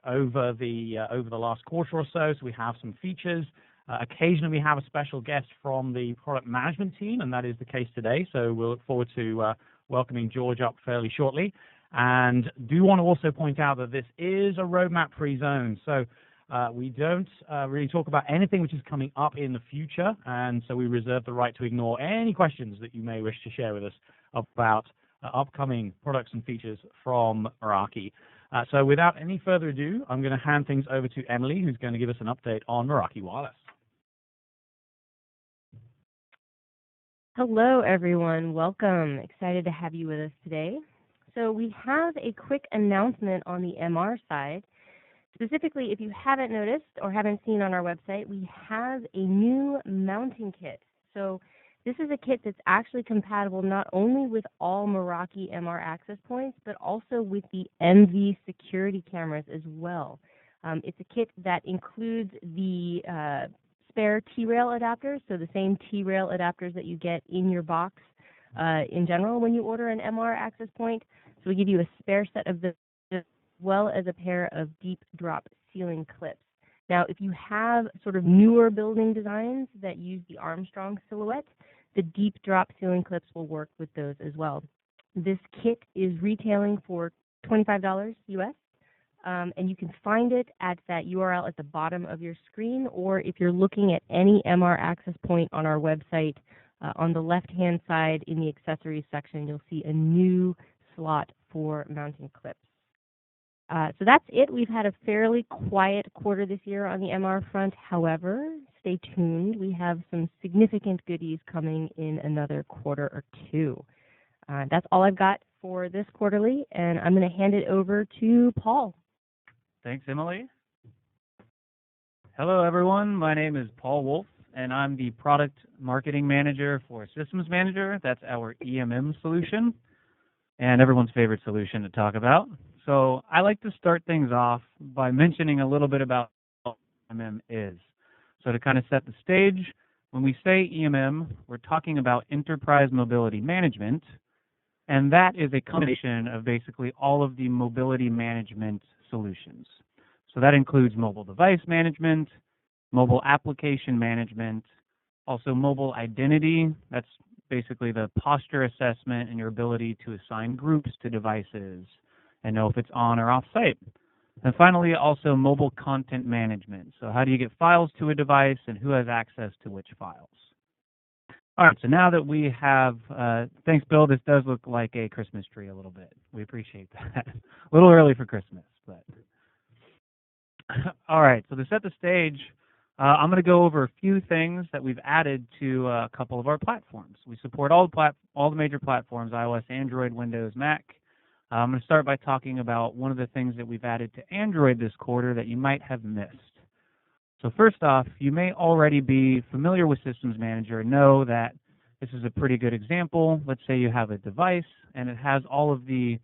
over the last quarter or so. So we have some features. Occasionally, we have a special guest from the product management team, and that is the case today. So we'll look forward to welcoming George up fairly shortly. And do want to also point out that this is a roadmap-free zone. So we don't really talk about anything which is coming up in the future, and so we reserve the right to ignore any questions that you may wish to share with us about upcoming products and features from Meraki. So without any further ado, I'm going to hand things over to Emily, who's going to give us an update on Meraki Wireless. Hello, everyone. Welcome. Excited to have you with us today. So we have a quick announcement on the MR side. Specifically, if you haven't noticed or haven't seen on our website, we have a new mounting kit. So this is a kit that's actually compatible not only with all Meraki MR access points, but also with the MV security cameras as well. It's a kit that includes the spare T-rail adapters, so the same T-rail adapters that you get in your box in general when you order an MR access point. So we give you a spare set of those, as well as a pair of deep drop ceiling clips. Now, if you have sort of newer building designs that use the Armstrong silhouette, the deep drop ceiling clips will work with those as well. This kit is retailing for $25 US, and you can find it at that URL at the bottom of your screen, or if you're looking at any MR access point on our website, on the left-hand side in the accessories section, you'll see a new slot for mounting clips. So that's it. We've had a fairly quiet quarter this year on the MR front. However, stay tuned. We have some significant goodies coming in another quarter or two. That's all I've got for this quarterly, and I'm going to hand it over to Paul. Thanks, Emily. Hello, everyone. My name is Paul Wolf, and I'm the Product Marketing Manager for Systems Manager. That's our EMM solution, and everyone's favorite solution to talk about. So I like to start things off by mentioning a little bit about what EMM is. So to kind of set the stage, when we say EMM, we're talking about Enterprise Mobility Management, and that is a combination of basically all of the mobility management solutions. So that includes mobile device management, mobile application management, also mobile identity. That's basically the posture assessment and your ability to assign groups to devices and know if it's on or off site. And finally, also mobile content management. So how do you get files to a device and who has access to which files? All right, so now that we have, thanks, Bill, this does look like a Christmas tree a little bit. We appreciate that. A little early for Christmas, but. All right, so to set the stage, I'm going to go over a few things that we've added to a couple of our platforms. We support all the major platforms, iOS, Android, Windows, Mac. I'm going to start by talking about one of the things that we've added to Android this quarter that you might have missed. So first off, you may already be familiar with Systems Manager and know that this is a pretty good example. Let's say you have a device and it has all of the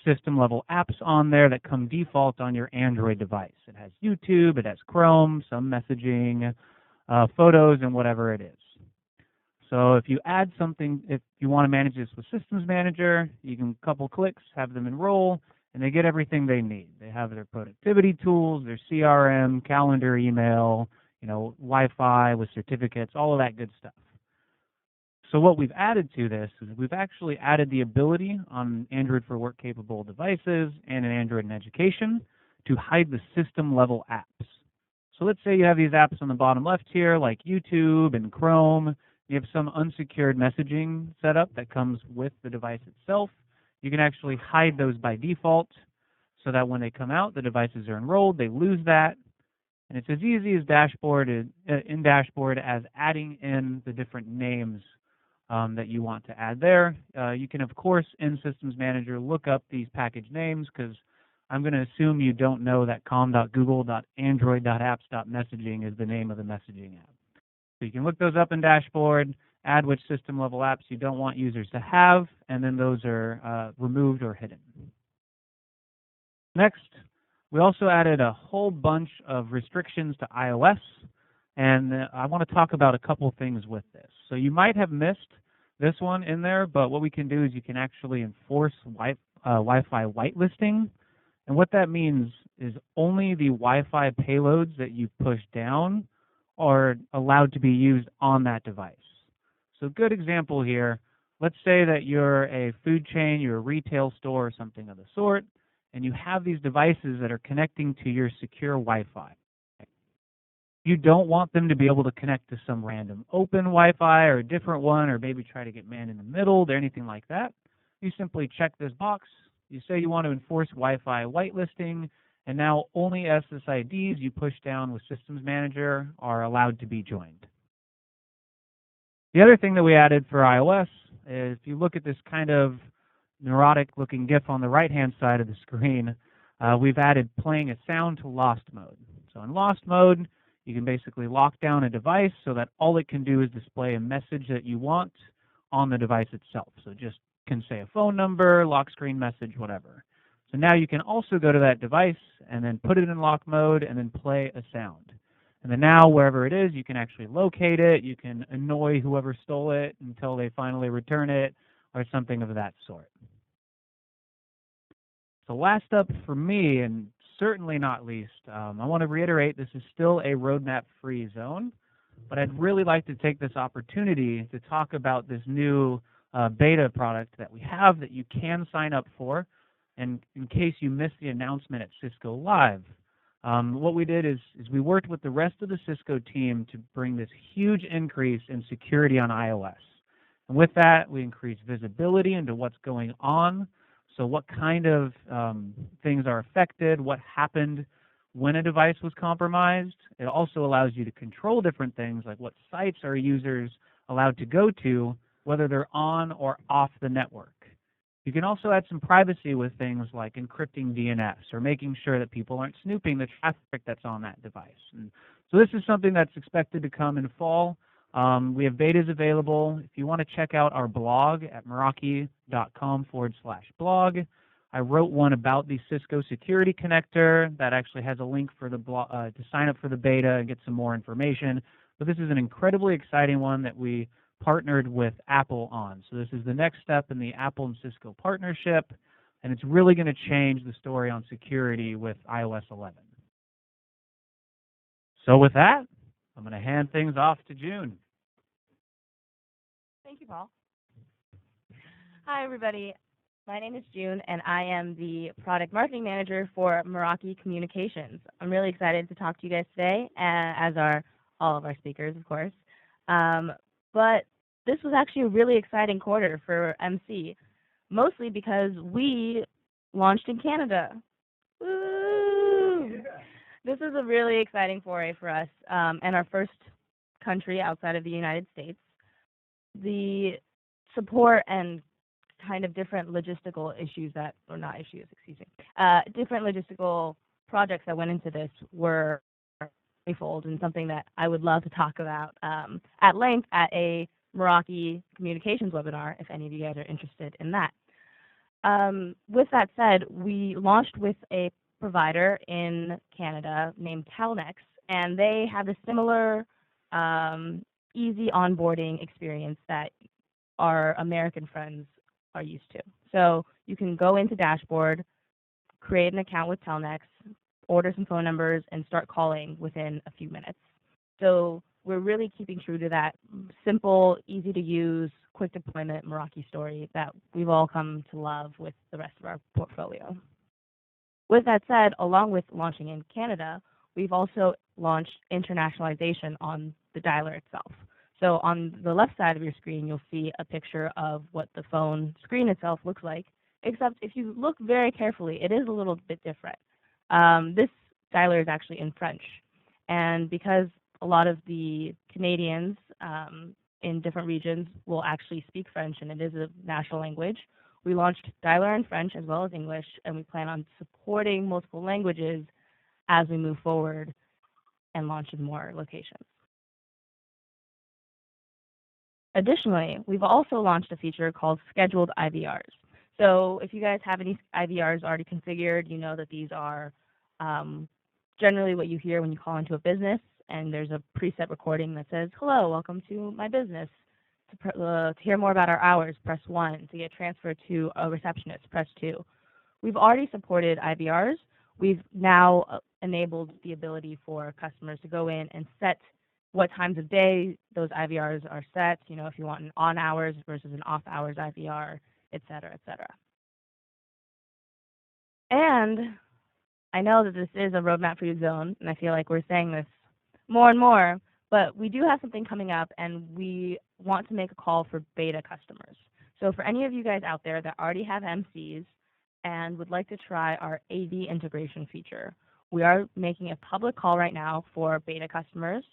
system-level apps on there that come default on your Android device. It has YouTube, it has Chrome, some messaging, photos, and whatever it is. So if you add something, if you want to manage this with Systems Manager, you can couple clicks, have them enroll, and they get everything they need. They have their productivity tools, their CRM, calendar, email, Wi-Fi with certificates, all of that good stuff. So what we've added to this is we've actually added the ability on Android for work-capable devices and in Android in Education to hide the system-level apps. So let's say you have these apps on the bottom left here, like YouTube and Chrome. You have some unsecured messaging setup that comes with the device itself. You can actually hide those by default so that when they come out, the devices are enrolled, they lose that. And it's as easy as in Dashboard as adding in the different names that you want to add there. You can, of course, in Systems Manager, look up these package names because I'm going to assume you don't know that com.google.android.apps.messaging is the name of the messaging app. So you can look those up in Dashboard, add which system-level apps you don't want users to have, and then those are removed or hidden. Next, we also added a whole bunch of restrictions to iOS, and I want to talk about a couple things with this. So you might have missed this one in there, but what we can do is you can actually enforce Wi-Fi whitelisting And what that means is only the Wi-Fi payloads that you push down are allowed to be used on that device. So a good example here, let's say that you're a food chain, you're a retail store or something of the sort, and you have these devices that are connecting to your secure Wi-Fi. You don't want them to be able to connect to some random open Wi-Fi or a different one, or maybe try to get man in the middle or anything like that. You simply check this box. You say you want to enforce Wi-Fi whitelisting, and now only SSIDs you push down with Systems Manager are allowed to be joined. The other thing that we added for iOS is if you look at this kind of neurotic looking GIF on the right-hand side of the screen, we've added playing a sound to lost mode. So in lost mode, you can basically lock down a device so that all it can do is display a message that you want on the device itself. So just can say a phone number, lock screen message, whatever. So now you can also go to that device and then put it in lock mode and then play a sound. And then now wherever it is, you can actually locate it. You can annoy whoever stole it until they finally return it or something of that sort. So last up for me, and certainly not least, I want to reiterate this is still a roadmap-free zone, but I'd really like to take this opportunity to talk about this new beta product that we have that you can sign up for. And in case you missed the announcement at Cisco Live, what we did is we worked with the rest of the Cisco team to bring this huge increase in security on iOS. And with that, we increased visibility into what's going on. So what kind of things are affected, what happened when a device was compromised. It also allows you to control different things like what sites are users allowed to go to, whether they're on or off the network. You can also add some privacy with things like encrypting DNS or making sure that people aren't snooping the traffic that's on that device. And so this is something that's expected to come in fall. We have betas available. If you want to check out our blog at meraki.com/blog, I wrote one about the Cisco Security Connector that actually has a link for the blog to sign up for the beta and get some more information. But this is an incredibly exciting one that we partnered with Apple on. So this is the next step in the Apple and Cisco partnership, and it's really going to change the story on security with iOS 11. So with that, I'm going to hand things off to June. Thank you, Paul. Hi, everybody. My name is June, and I am the Product Marketing Manager for Meraki Communications. I'm really excited to talk to you guys today, as are all of our speakers, of course. But this was actually a really exciting quarter for MC, mostly because we launched in Canada. Woo! Yeah. This is a really exciting foray for us, and our first country outside of the United States. The support and kind of different logistical issues that, or not issues, excuse me, different logistical projects that went into this were manifold and something that I would love to talk about at length at a Meraki Communications webinar, if any of you guys are interested in that. With that said, we launched with a provider in Canada named Telnex, and they have a similar easy onboarding experience that our American friends are used to. So you can go into Dashboard, create an account with Telnex, order some phone numbers, and start calling within a few minutes. So we're really keeping true to that simple, easy to use, quick deployment Meraki story that we've all come to love with the rest of our portfolio. With that said, along with launching in Canada, we've also launched internationalization on the dialer itself. So on the left side of your screen, you'll see a picture of what the phone screen itself looks like, except if you look very carefully, it is a little bit different. This dialer is actually in French. And because a lot of the Canadians in different regions will actually speak French, and it is a national language, we launched dialer in French as well as English, and we plan on supporting multiple languages as we move forward and launch in more locations. Additionally, we've also launched a feature called scheduled IVRs. So if you guys have any IVRs already configured, you know that these are generally what you hear when you call into a business, and there's a preset recording that says, "Hello, welcome to my business. To hear more about our hours, press 1. To get transferred to a receptionist, press 2. We've already supported IVRs. We've now enabled the ability for customers to go in and set what times of day those IVRs are set, if you want an on hours versus an off hours IVR, et cetera, et cetera. And I know that this is a roadmap for you zone, and I feel like we're saying this more and more, but we do have something coming up, and we want to make a call for beta customers. So for any of you guys out there that already have MCs and would like to try our AV integration feature, we are making a public call right now for beta customers.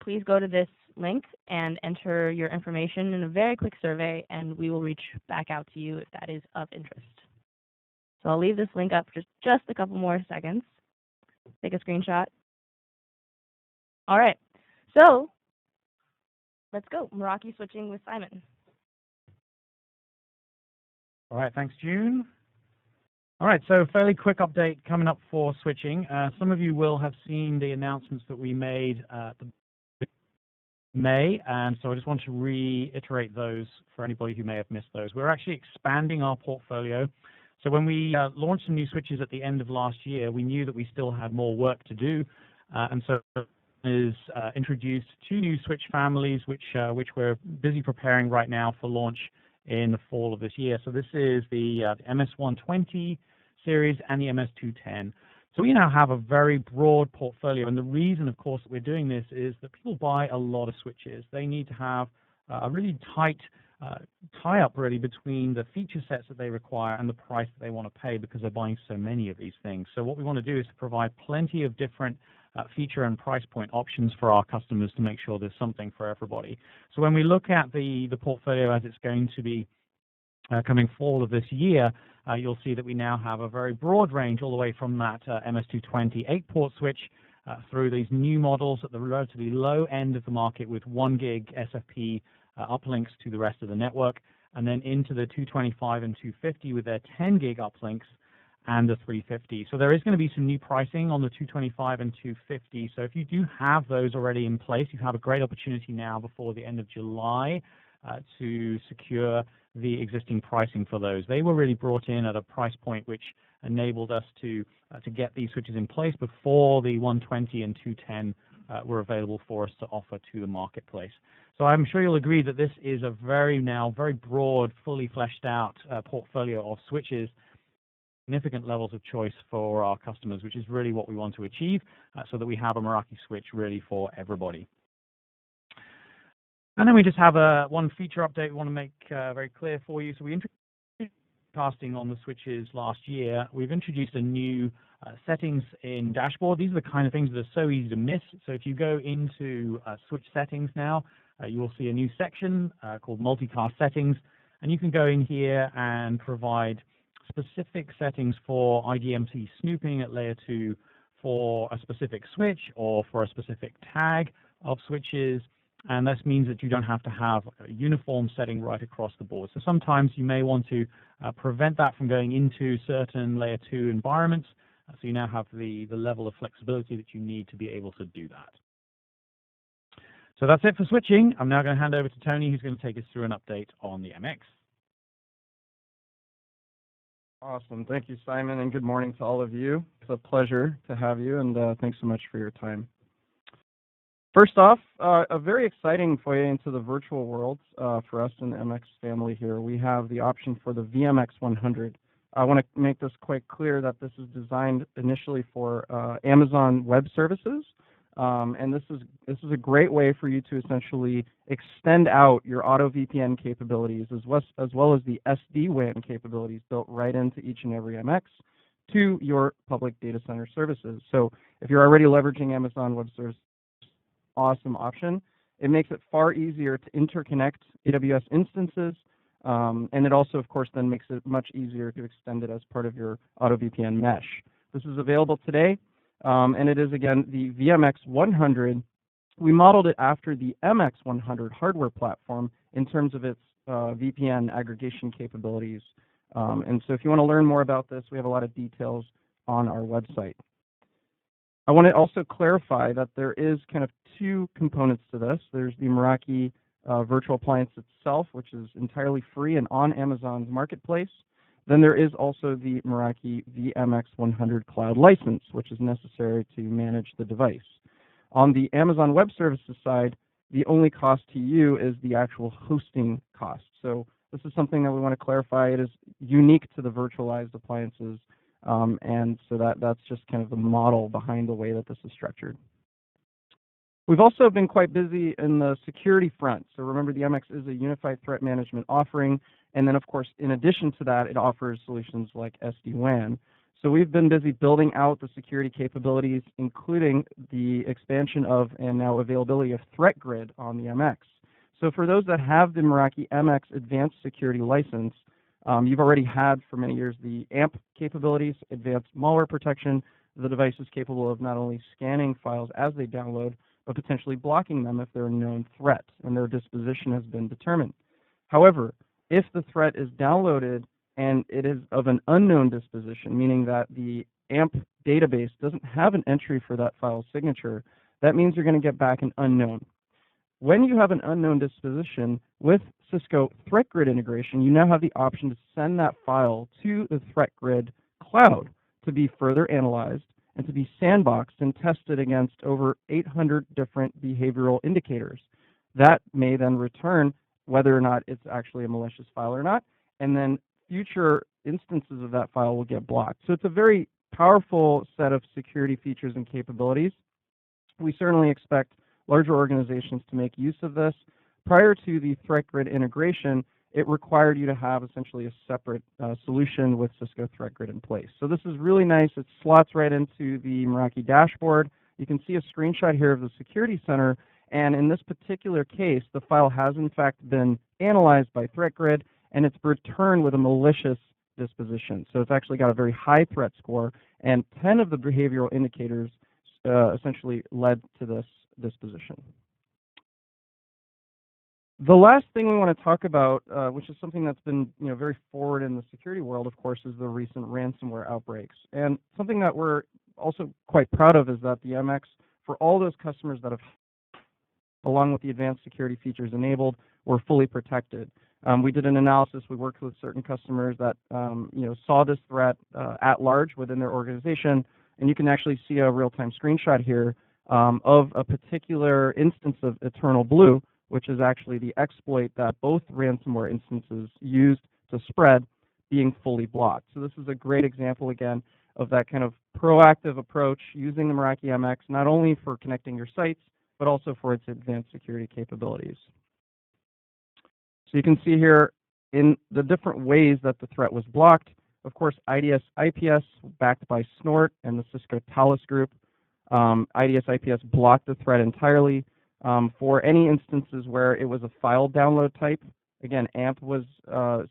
Please go to this link and enter your information in a very quick survey, and we will reach back out to you if that is of interest. So I'll leave this link up for just a couple more seconds. Take a screenshot. All right, so let's go. Meraki switching with Simon. All right, thanks, June. All right, so fairly quick update coming up for switching. Some of you will have seen the announcements that we made May, and so I just want to reiterate those for anybody who may have missed those. We're actually expanding our portfolio. So when we launched some new switches at the end of last year, we knew that we still had more work to do, and so is introduced 2 new switch families, which we're busy preparing right now for launch in the fall of this year. So this is the MS120 series and the MS210. So we now have a very broad portfolio, and the reason, of course, that we're doing this is that people buy a lot of switches. They need to have a really tight tie-up, really, between the feature sets that they require and the price that they want to pay because they're buying so many of these things. So what we want to do is to provide plenty of different feature and price point options for our customers to make sure there's something for everybody. So when we look at the portfolio as it's going to be coming fall of this year, you'll see that we now have a very broad range all the way from that MS220 8-port switch through these new models at the relatively low end of the market with 1 gig SFP uplinks to the rest of the network, and then into the 225 and 250 with their 10 gig uplinks and the 350. So there is going to be some new pricing on the 225 and 250. So if you do have those already in place, you have a great opportunity now before the end of July to secure the existing pricing for those. They were really brought in at a price point which enabled us to get these switches in place before the 120 and 210 were available for us to offer to the marketplace. So I'm sure you'll agree that this is a very broad, fully fleshed out portfolio of switches, significant levels of choice for our customers, which is really what we want to achieve, so that we have a Meraki switch really for everybody. And then we just have one feature update we want to make very clear for you. So we introduced casting on the switches last year. We've introduced a new settings in dashboard. These are the kind of things that are so easy to miss. So if you go into switch settings now, you will see a new section called multicast settings, and you can go in here and provide specific settings for IDMC snooping at layer 2 for a specific switch or for a specific tag of switches. And this means that you don't have to have a uniform setting right across the board. So sometimes you may want to prevent that from going into certain layer 2 environments. So you now have the level of flexibility that you need to be able to do that. So that's it for switching. I'm now going to hand over to Tony, who's going to take us through an update on the MX. Awesome. Thank you, Simon, and good morning to all of you. It's a pleasure to have you, and thanks so much for your time. First off, a very exciting foray into the virtual world for us in the MX family here. We have the option for the VMX 100. I want to make this quite clear that this is designed initially for Amazon Web Services, and this is a great way for you to essentially extend out your auto VPN capabilities as well as the SD-WAN capabilities built right into each and every MX to your public data center services. So if you're already leveraging Amazon Web Services, awesome option. It makes it far easier to interconnect AWS instances, and it also, of course, then makes it much easier to extend it as part of your auto VPN mesh. This is available today, and it is, again, the VMX 100. We modeled it after the MX 100 hardware platform in terms of its VPN aggregation capabilities. And so if you want to learn more about this, we have a lot of details on our website. I want to also clarify that there is kind of 2 components to this. There's the Meraki virtual appliance itself, which is entirely free and on Amazon's marketplace. then there is also the Meraki VMX100 Cloud license, which is necessary to manage the device. On the Amazon Web Services side, the only cost to you is the actual hosting cost. So this is something that we want to clarify. It is unique to the virtualized appliances, and so that's just kind of the model behind the way that this is structured. We've also been quite busy in the security front. So remember, the MX is a unified threat management offering. And then, of course, in addition to that, it offers solutions like SD-WAN. So we've been busy building out the security capabilities, including the expansion of and now availability of Threat Grid on the MX. So for those that have the Meraki MX Advanced Security License, you've already had for many years the AMP capabilities, advanced malware protection. The device is capable of not only scanning files as they download, but potentially blocking them if they're a known threat and their disposition has been determined. However, if the threat is downloaded and it is of an unknown disposition, meaning that the AMP database doesn't have an entry for that file's signature, that means you're going to get back an unknown. When you have an unknown disposition, with Cisco Threat Grid integration, you now have the option to send that file to the Threat Grid cloud to be further analyzed and to be sandboxed and tested against over 800 different behavioral indicators. That may then return whether or not it's actually a malicious file or not, and then future instances of that file will get blocked. So it's a very powerful set of security features and capabilities. We certainly expect larger organizations to make use of this. Prior to the Threat Grid integration, it required you to have essentially a separate solution with Cisco Threat Grid in place. So this is really nice. It slots right into the Meraki dashboard. You can see a screenshot here of the Security Center, and in this particular case, the file has in fact been analyzed by Threat Grid, and it's returned with a malicious disposition. So it's actually got a very high threat score, and 10 of the behavioral indicators essentially led to this disposition. The last thing we want to talk about, which is something that's been very forward in the security world, of course, is the recent ransomware outbreaks. And something that we're also quite proud of is that the MX, for all those customers that have, along with the advanced security features enabled, were fully protected. We did an analysis. We worked with certain customers that saw this threat at large within their organization, and you can actually see a real-time screenshot here of a particular instance of Eternal Blue, which is actually the exploit that both ransomware instances used to spread, being fully blocked. So this is a great example, again, of that kind of proactive approach using the Meraki MX, not only for connecting your sites, but also for its advanced security capabilities. So you can see here in the different ways that the threat was blocked. Of course, IDS IPS, backed by Snort and the Cisco Talus Group. IDS IPS blocked the threat entirely. For any instances where it was a file download type, again, AMP was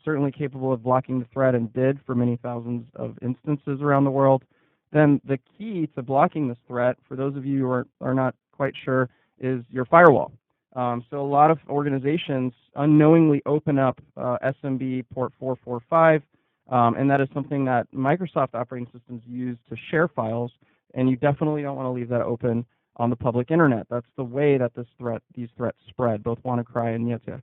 certainly capable of blocking the threat and did for many thousands of instances around the world. Then the key to blocking this threat, for those of you who are not quite sure, is your firewall. So a lot of organizations unknowingly open up SMB port 445, and that is something that Microsoft operating systems use to share files, and you definitely don't want to leave that open on the public internet. That's the way that these threats spread, both WannaCry and Yetya.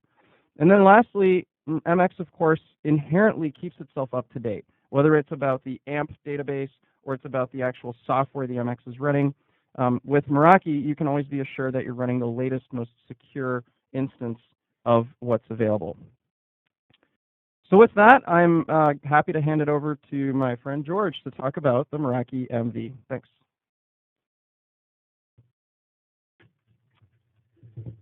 And then lastly, MX, of course, inherently keeps itself up to date, whether it's about the AMP database or it's about the actual software the MX is running. With Meraki, you can always be assured that you're running the latest, most secure instance of what's available. So with that, I'm happy to hand it over to my friend George to talk about the Meraki MV. Thanks.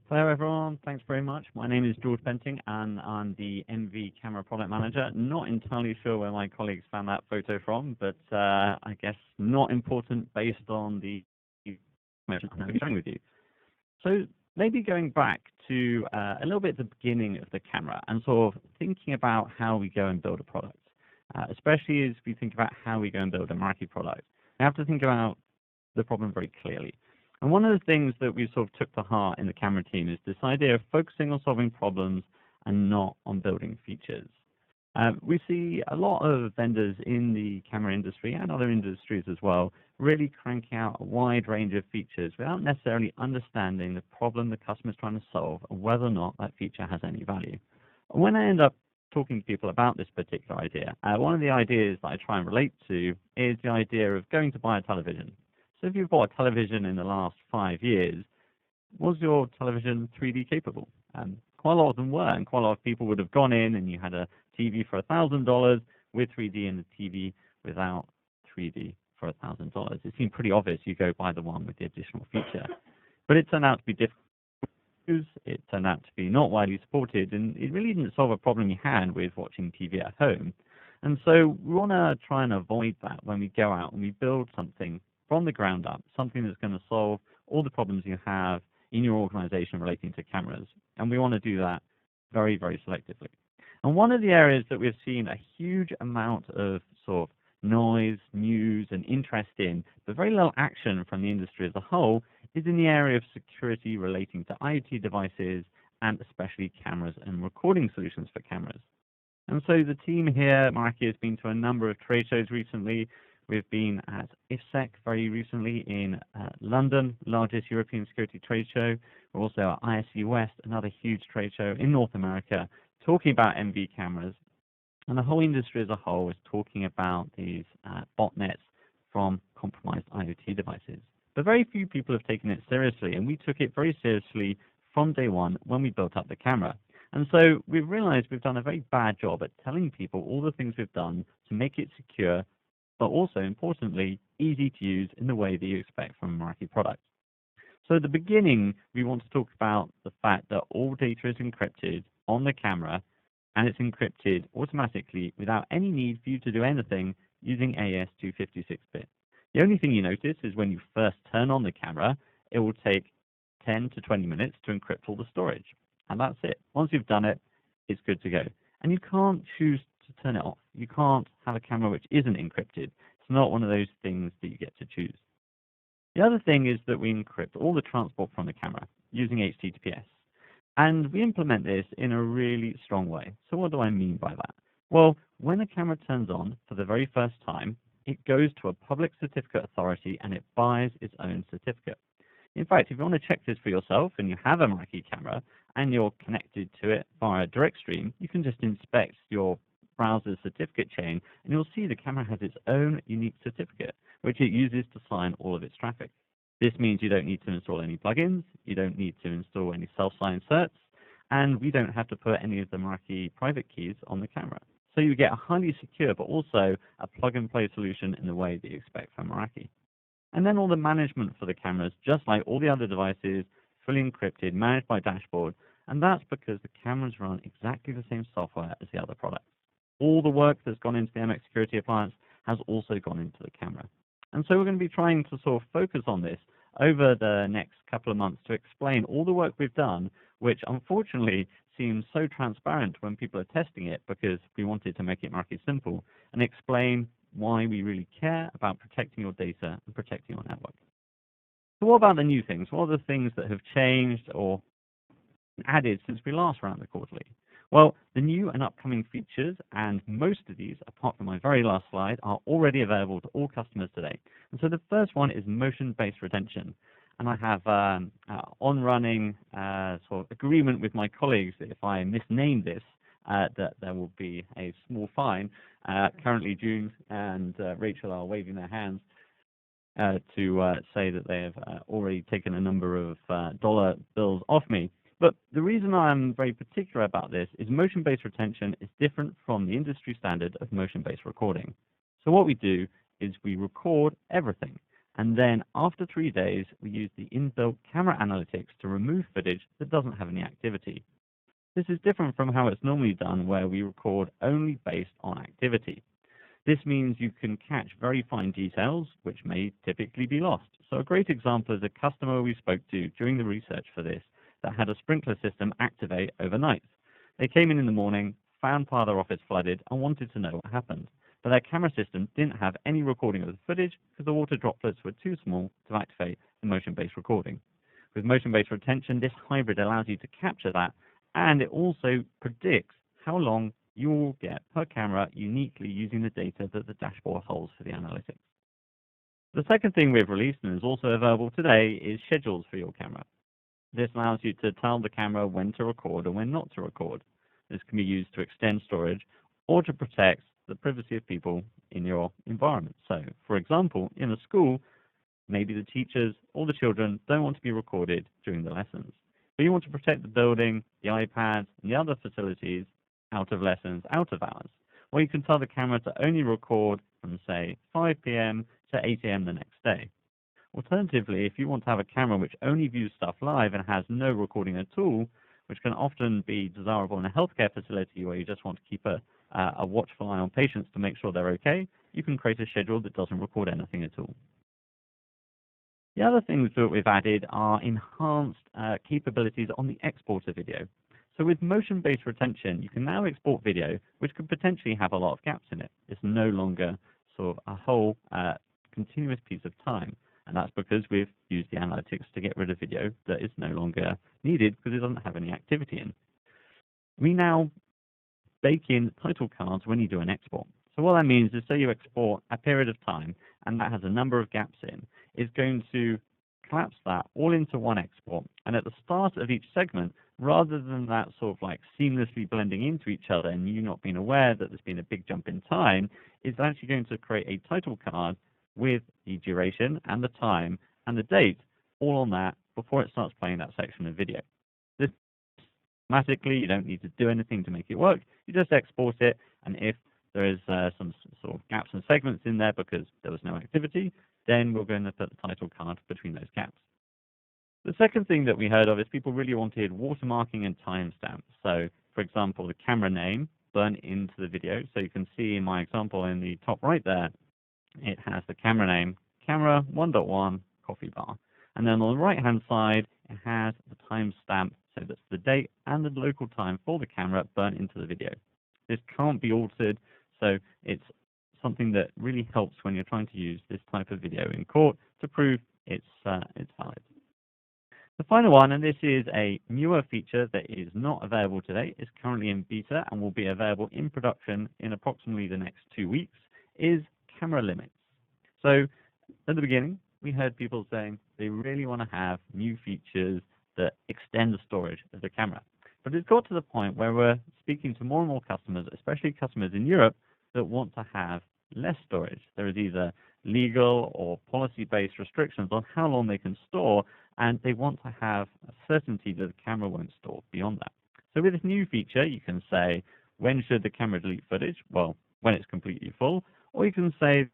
Hello everyone, thanks very much. My name is George Benting and I'm the MV Camera Product Manager. Not entirely sure where my colleagues found that photo from, but I guess not important based on the information I'm going to be sharing with you. So maybe going back to a little bit at the beginning of the camera and sort of thinking about how we go and build a product, especially as we think about how we go and build a Meraki product. We have to think about the problem very clearly. And one of the things that we sort of took to heart in the camera team is this idea of focusing on solving problems and not on building features. We see a lot of vendors in the camera industry and other industries as well really cranking out a wide range of features without necessarily understanding the problem the customer is trying to solve and whether or not that feature has any value. And when I end up talking to people about this particular idea, one of the ideas that I try and relate to is the idea of going to buy a television. So if you've bought a television in the last 5 years, was your television 3D capable? Quite a lot of them were, and quite a lot of people would have gone in and you had a TV for $1,000 with 3D and a TV without 3D for $1,000. It seemed pretty obvious you go buy the one with the additional feature. But it turned out to be difficult to use, it turned out to be not widely supported, and it really didn't solve a problem you had with watching TV at home. And so we want to try and avoid that when we go out and we build something from the ground up, something that's going to solve all the problems you have in your organization relating to cameras. And we want to do that very, very selectively. And one of the areas that we've seen a huge amount of sort of noise, news, and interest in, but very little action from the industry as a whole, is in the area of security relating to IoT devices and especially cameras and recording solutions for cameras. And so the team here at Meraki has been to a number of trade shows recently. We've been at IFSEC very recently in London, largest European security trade show. We're also at ISC West, another huge trade show in North America, talking about MV cameras. And the whole industry as a whole is talking about these botnets from compromised IoT devices. But very few people have taken it seriously, and we took it very seriously from day one when we built up the camera. And so we've realized we've done a very bad job at telling people all the things we've done to make it secure, but also, importantly, easy to use in the way that you expect from a Meraki product. So at the beginning, we want to talk about the fact that all data is encrypted on the camera, and it's encrypted automatically without any need for you to do anything using AES-256-bit. The only thing you notice is when you first turn on the camera, it will take 10 to 20 minutes to encrypt all the storage. And that's it. Once you've done it, it's good to go. And you can't choose to turn it off. You can't have a camera which isn't encrypted. It's not one of those things that you get to choose. The other thing is that we encrypt all the transport from the camera using HTTPS. And we implement this in a really strong way. So what do I mean by that? Well, when the camera turns on for the very first time, it goes to a public certificate authority and it buys its own certificate. In fact, if you want to check this for yourself and you have a Meraki camera and you're connected to it via direct stream, you can just inspect your browser's certificate chain and you'll see the camera has its own unique certificate, which it uses to sign all of its traffic. This means you don't need to install any plugins, you don't need to install any self-sign certs, and we don't have to put any of the Meraki private keys on the camera. So you get a highly secure, but also a plug-and-play solution in the way that you expect from Meraki. And then all the management for the cameras, just like all the other devices, fully encrypted, managed by dashboard, and that's because the cameras run exactly the same software as the other products. All the work that's gone into the MX Security Appliance has also gone into the camera. And so we're going to be trying to sort of focus on this over the next couple of months to explain all the work we've done, which unfortunately seems so transparent when people are testing it because we wanted to make it Meraki simple, and explain why we really care about protecting your data and protecting your network. So what about the new things? What are the things that have changed or added since we last ran the quarterly? Well, the new and upcoming features, and most of these, apart from my very last slide, are already available to all customers today. And so the first one is motion-based retention. And I have on-running sort of agreement with my colleagues that if I misname this, that there will be a small fine. Currently, June and Rachel are waving their hands to say that they have already taken a number of dollar bills off me. But the reason I'm very particular about this is motion-based retention is different from the industry standard of motion-based recording. So what we do is we record everything. And then after 3 days, we use the inbuilt camera analytics to remove footage that doesn't have any activity. This is different from how it's normally done, where we record only based on activity. This means you can catch very fine details, which may typically be lost. So a great example is a customer we spoke to during the research for this that had a sprinkler system activate overnight. They came in the morning, found part of their office flooded, and wanted to know what happened. But their camera system didn't have any recording of the footage because the water droplets were too small to activate the motion-based recording. With motion-based retention, this hybrid allows you to capture that, and it also predicts how long you will get per camera uniquely using the data that the dashboard holds for the analytics. The second thing we've released and is also available today is schedules for your camera. This allows you to tell the camera when to record and when not to record. This can be used to extend storage or to protect the privacy of people in your environment. So, for example, in a school, maybe the teachers or the children don't want to be recorded during the lessons, but you want to protect the building, the iPads, and the other facilities out of lessons, out of hours. Well, you can tell the camera to only record from, say, 5 p.m. to 8 a.m. the next day. Alternatively, if you want to have a camera which only views stuff live and has no recording at all, which can often be desirable in a healthcare facility where you just want to keep a watchful eye on patients to make sure they're okay, you can create a schedule that doesn't record anything at all. The other things that we've added are enhanced capabilities on the export of video. So with motion-based retention, you can now export video, which could potentially have a lot of gaps in it. It's no longer sort of a whole continuous piece of time. And that's because we've used the analytics to get rid of video that is no longer needed because it doesn't have any activity in. We now bake in title cards when you do an export. So what that means is, say you export a period of time and that has a number of gaps in, it's going to collapse that all into one export. And at the start of each segment, rather than that sort of like seamlessly blending into each other and you not being aware that there's been a big jump in time, it's actually going to create a title card with the duration and the time and the date all on that before it starts playing that section of video. This automatically, you don't need to do anything to make it work. You just export it, and if there is some sort of gaps and segments in there because there was no activity, then we're going to put the title card between those gaps. The second thing that we heard of is people really wanted watermarking and timestamps. So, for example, the camera name burnt into the video. So you can see in my example in the top right there, it has the camera name, camera 1.1 coffee bar. And then on the right-hand side, it has the timestamp, so that's the date and the local time for the camera burnt into the video. This can't be altered, so it's something that really helps when you're trying to use this type of video in court to prove it's valid. The final one, and this is a newer feature that is not available today, is currently in beta and will be available in production in approximately the next 2 weeks, is camera limits. So at the beginning, we heard people saying they really want to have new features that extend the storage of the camera. But it's got to the point where we're speaking to more and more customers, especially customers in Europe, that want to have less storage. There is either legal or policy-based restrictions on how long they can store, and they want to have a certainty that the camera won't store beyond that. So with this new feature, you can say, when should the camera delete footage? Well, when it's completely full, or you can say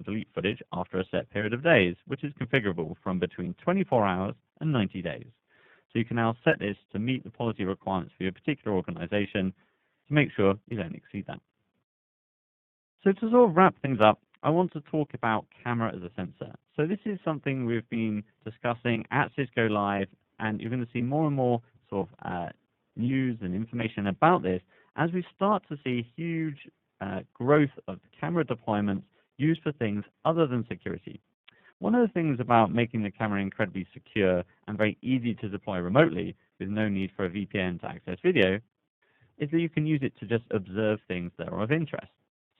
delete footage after a set period of days, which is configurable from between 24 hours and 90 days. So you can now set this to meet the policy requirements for your particular organization to make sure you don't exceed that. So to sort of wrap things up, I want to talk about camera as a sensor. So this is something we've been discussing at Cisco Live, and you're going to see more and more sort of news and information about this as we start to see huge growth of camera deployments used for things other than security. One of the things about making the camera incredibly secure and very easy to deploy remotely with no need for a VPN to access video is that you can use it to just observe things that are of interest.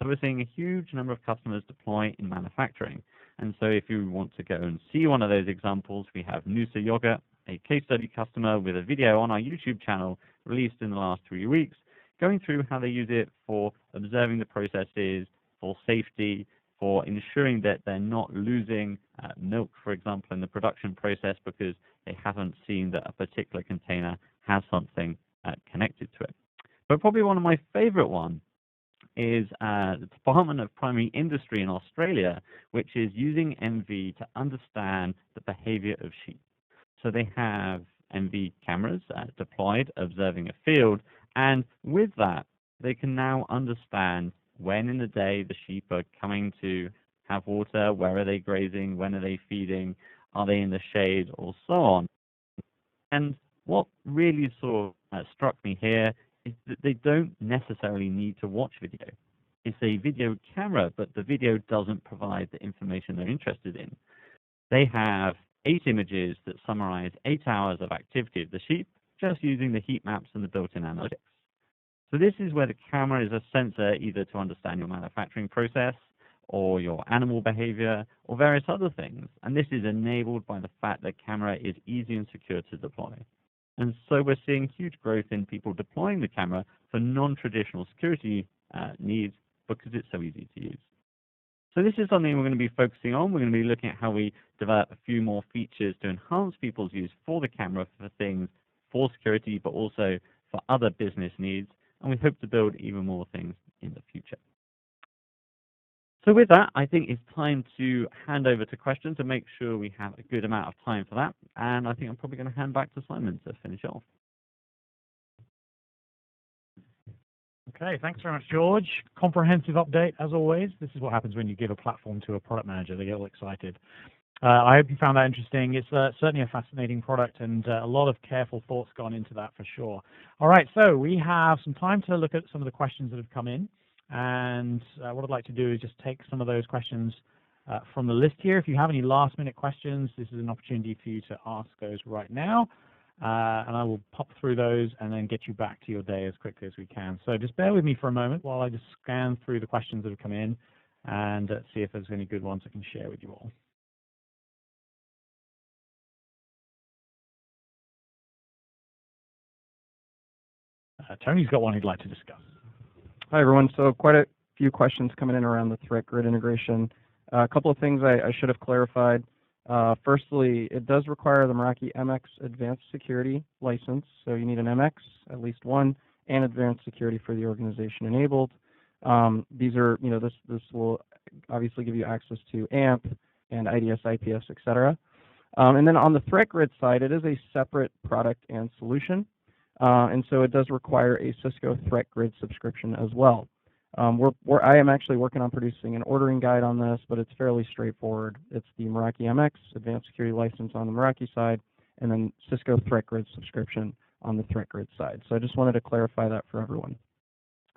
So we're seeing a huge number of customers deploy in manufacturing. And so if you want to go and see one of those examples, we have Noosa Yogurt, a case study customer with a video on our YouTube channel released in the last 3 weeks, going through how they use it for observing the processes, for safety, for ensuring that they're not losing milk, for example, in the production process because they haven't seen that a particular container has something connected to it. But probably one of my favorite ones is the Department of Primary Industry in Australia, which is using MV to understand the behavior of sheep. So they have MV cameras deployed, observing a field, and with that, they can now understand when in the day the sheep are coming to have water, where are they grazing, when are they feeding, are they in the shade, or so on. And what really sort of struck me here is that they don't necessarily need to watch video. It's a video camera, but the video doesn't provide the information they're interested in. They have 8 images that summarize 8 hours of activity of the sheep, just using the heat maps and the built-in analytics. So this is where the camera is a sensor either to understand your manufacturing process or your animal behavior or various other things. And this is enabled by the fact that camera is easy and secure to deploy. And so we're seeing huge growth in people deploying the camera for non-traditional security needs because it's so easy to use. So this is something we're going to be focusing on. We're going to be looking at how we develop a few more features to enhance people's use for the camera for things for security, but also for other business needs. And we hope to build even more things in the future. So with that, I think it's time to hand over to questions and make sure we have a good amount of time for that. And I think I'm probably going to hand back to Simon to finish off. Okay, thanks very much, George. Comprehensive update, as always. This is what happens when you give a platform to a product manager. They get all excited. I hope you found that interesting. It's certainly a fascinating product, and a lot of careful thoughts gone into that for sure. All right, so we have some time to look at some of the questions that have come in. And what I'd like to do is just take some of those questions from the list here. If you have any last-minute questions, this is an opportunity for you to ask those right now. And I will pop through those and then get you back to your day as quickly as we can. So just bear with me for a moment while I just scan through the questions that have come in and see if there's any good ones I can share with you all. Tony's got one he'd like to discuss. Hi, everyone. So quite a few questions coming in around the threat grid integration. A couple of things I should have clarified. Firstly, it does require the Meraki MX Advanced Security license. So you need an MX, at least one, and Advanced Security for the organization enabled. These are, this will obviously give you access to AMP and IDS, IPS, et cetera. And then on the threat grid side, it is a separate product and solution. And so it does require a Cisco Threat Grid subscription as well. I am actually working on producing an ordering guide on this, but it's fairly straightforward. It's the Meraki MX Advanced Security License on the Meraki side, and then Cisco Threat Grid subscription on the Threat Grid side. So I just wanted to clarify that for everyone.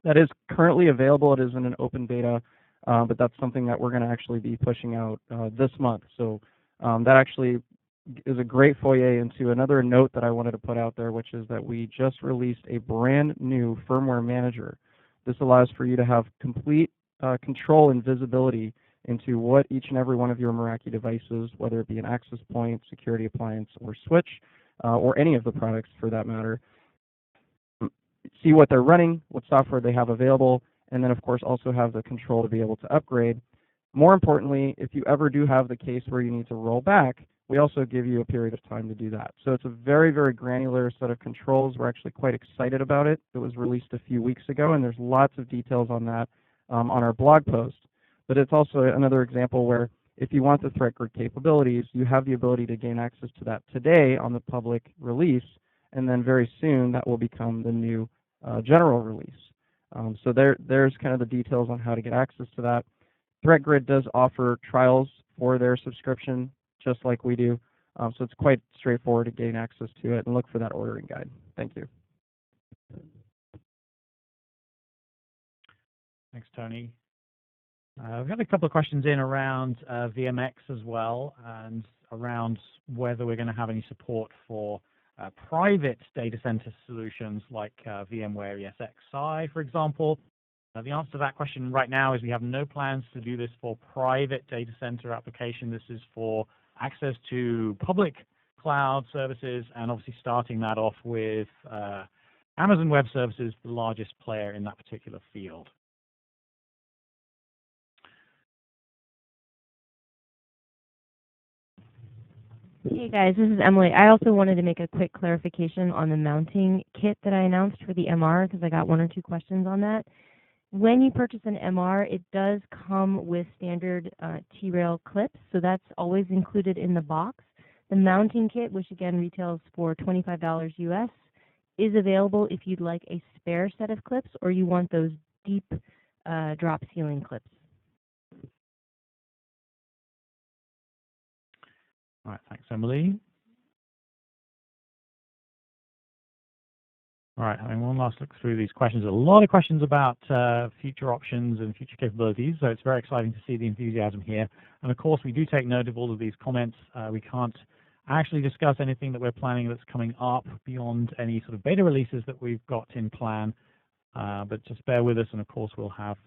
That is currently available. It is in an open beta, but that's something that we're going to actually be pushing out this month. So that actually is a great foyer into another note that I wanted to put out there, which is that we just released a brand new firmware manager. This allows for you to have complete control and visibility into what each and every one of your Meraki devices, whether it be an access point, security appliance, or switch, or any of the products for that matter, see what they're running, what software they have available, and then of course also have the control to be able to upgrade. More importantly, if you ever do have the case where you need to roll back, we also give you a period of time to do that. So it's a very, very granular set of controls. We're actually quite excited about it. It was released a few weeks ago, and there's lots of details on that on our blog post. But it's also another example where if you want the threat grid capabilities, you have the ability to gain access to that today on the public release, and then very soon that will become the new general release. So there's kind of the details on how to get access to that. Threat Grid does offer trials for their subscription, just like we do. So it's quite straightforward to gain access to it, and look for that ordering guide. Thank you. Thanks, Tony. We've got a couple of questions in around VMX as well, and around whether we're going to have any support for private data center solutions like VMware ESXi, for example. The answer to that question right now is we have no plans to do this for private data center application. This is for access to public cloud services, and obviously starting that off with Amazon Web Services, the largest player in that particular field. Hey guys, this is Emily. I also wanted to make a quick clarification on the mounting kit that I announced for the MR, because I got one or two questions on that. When you purchase an MR, it does come with standard T-rail clips, so that's always included in the box. The mounting kit, which again retails for $25 US, is available if you'd like a spare set of clips or you want those deep drop ceiling clips. All right, thanks, Emily. All right, having one last look through these questions. A lot of questions about future options and future capabilities, so it's very exciting to see the enthusiasm here. And of course, we do take note of all of these comments. We can't actually discuss anything that we're planning that's coming up beyond any sort of beta releases that we've got in plan, but just bear with us, and of course, we'll have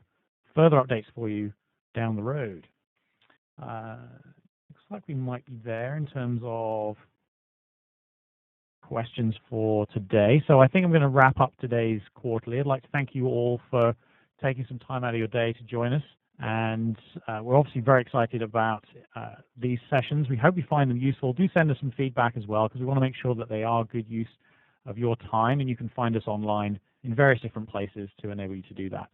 further updates for you down the road. Looks like we might be there in terms of questions for today. So I think I'm going to wrap up today's quarterly. I'd like to thank you all for taking some time out of your day to join us. And we're obviously very excited about these sessions. We hope you find them useful. Do send us some feedback as well, because we want to make sure that they are good use of your time, and you can find us online in various different places to enable you to do that.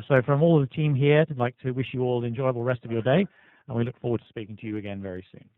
So from all of the team here, I'd like to wish you all an enjoyable rest of your day, and we look forward to speaking to you again very soon.